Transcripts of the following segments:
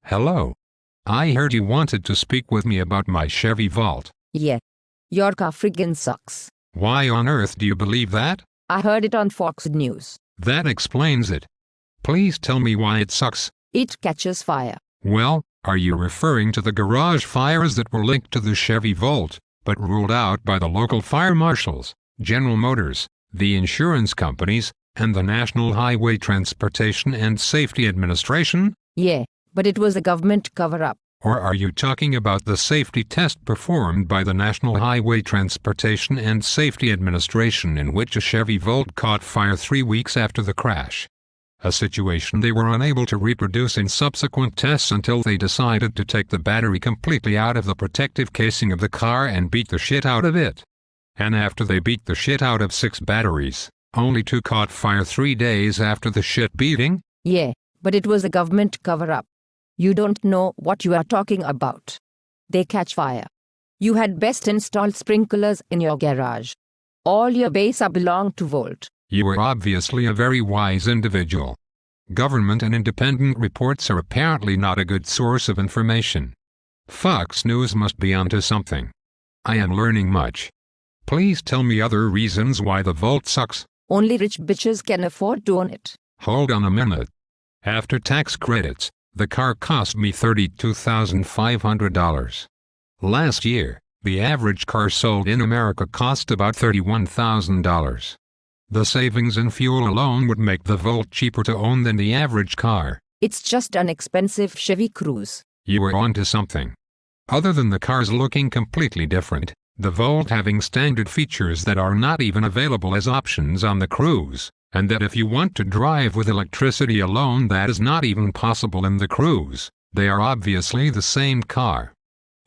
Hello. I heard you wanted to speak with me about my Chevy Volt. Yeah. Your car friggin' sucks. Why on earth do you believe that? I heard it on Fox News. That explains it. Please tell me why it sucks. It catches fire. Well, are you referring to the garage fires that were linked to the Chevy Volt, but ruled out by the local fire marshals, General Motors, the insurance companies, and the National Highway Transportation and Safety Administration? Yeah, but it was a government cover-up. Or are you talking about the safety test performed by the National Highway Transportation and Safety Administration in which a Chevy Volt caught fire 3 weeks after the crash? A situation they were unable to reproduce in subsequent tests until they decided to take the battery completely out of the protective casing of the car and beat the shit out of it. And after they beat the shit out of 6 batteries, only 2 caught fire 3 days after the shit beating? Yeah, but it was a government cover-up. You don't know what you are talking about. They catch fire. You had best install sprinklers in your garage. All your base belong to Volt. You are obviously a very wise individual. Government and independent reports are apparently not a good source of information. Fox News must be onto something. I am learning much. Please tell me other reasons why the Volt sucks. Only rich bitches can afford to own it. Hold on a minute. After tax credits, the car cost me $32,500. Last year, the average car sold in America cost about $31,000. The savings in fuel alone would make the Volt cheaper to own than the average car. It's just an expensive Chevy Cruze. You are onto something. Other than the cars looking completely different, the Volt having standard features that are not even available as options on the Cruze, and that if you want to drive with electricity alone that is not even possible in the Cruze, they are obviously the same car.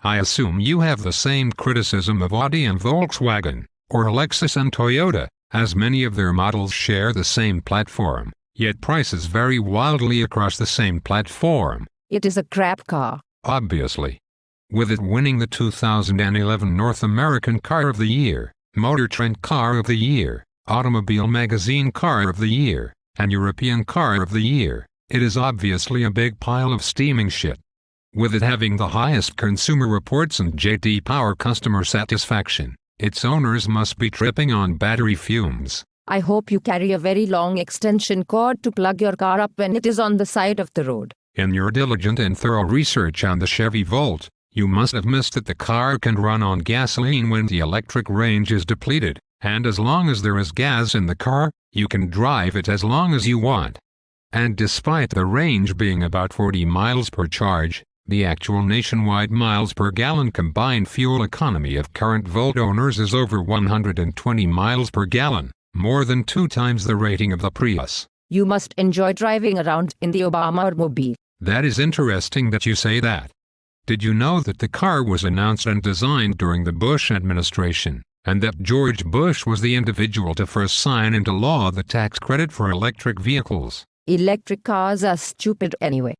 I assume you have the same criticism of Audi and Volkswagen, or Lexus and Toyota, as many of their models share the same platform, yet prices vary wildly across the same platform. It is a crap car. Obviously. With it winning the 2011 North American Car of the Year, Motor Trend Car of the Year, Automobile Magazine Car of the Year, and European Car of the Year, it is obviously a big pile of steaming shit. With it having the highest Consumer Reports and J.D. Power customer satisfaction, its owners must be tripping on battery fumes. I hope you carry a very long extension cord to plug your car up when it is on the side of the road. In your diligent and thorough research on the Chevy Volt, you must have missed that the car can run on gasoline when the electric range is depleted, and as long as there is gas in the car, you can drive it as long as you want. And despite the range being about 40 miles per charge, the actual nationwide miles per gallon combined fuel economy of current Volt owners is over 120 miles per gallon, more than 2 times the rating of the Prius. You must enjoy driving around in the Obama-mobile. That is interesting that you say that. Did you know that the car was announced and designed during the Bush administration, and that George Bush was the individual to first sign into law the tax credit for electric vehicles? Electric cars are stupid anyway.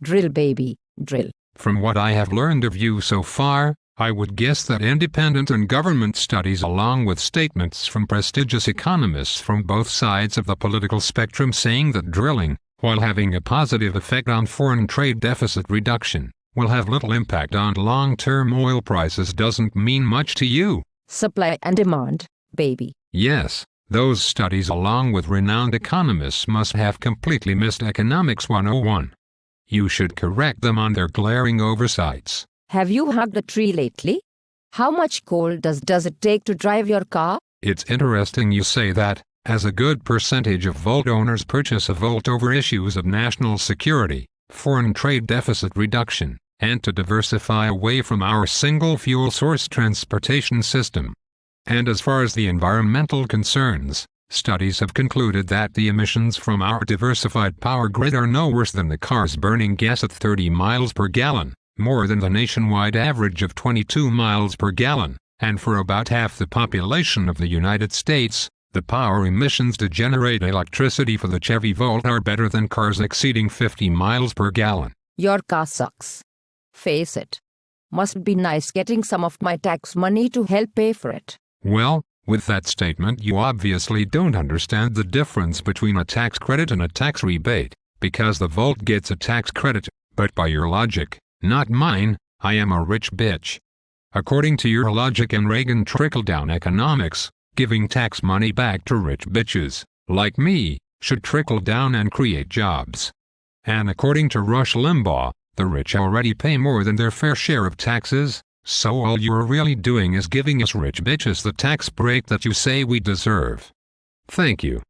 Drill, baby, drill. From what I have learned of you so far, I would guess that independent and government studies along with statements from prestigious economists from both sides of the political spectrum saying that drilling, while having a positive effect on foreign trade deficit reduction, will have little impact on long-term oil prices doesn't mean much to you. Supply and demand, baby. Yes, those studies along with renowned economists must have completely missed Economics 101. You should correct them on their glaring oversights. Have you hugged a tree lately? How much coal does it take to drive your car? It's interesting you say that, as a good percentage of Volt owners purchase a Volt over issues of national security, foreign trade deficit reduction, and to diversify away from our single fuel source transportation system. And as far as the environmental concerns, studies have concluded that the emissions from our diversified power grid are no worse than the cars burning gas at 30 miles per gallon, more than the nationwide average of 22 miles per gallon, and for about half the population of the United States, the power emissions to generate electricity for the Chevy Volt are better than cars exceeding 50 miles per gallon. Your car sucks. Face it. Must be nice getting some of my tax money to help pay for it. Well, with that statement you obviously don't understand the difference between a tax credit and a tax rebate, because the Volt gets a tax credit, But by your logic, not mine, I am a rich bitch. According to your logic and Reagan trickle-down economics, giving tax money back to rich bitches, like me, should trickle down and create jobs. And according to Rush Limbaugh, the rich already pay more than their fair share of taxes, so all you're really doing is giving us rich bitches the tax break that you say we deserve. Thank you.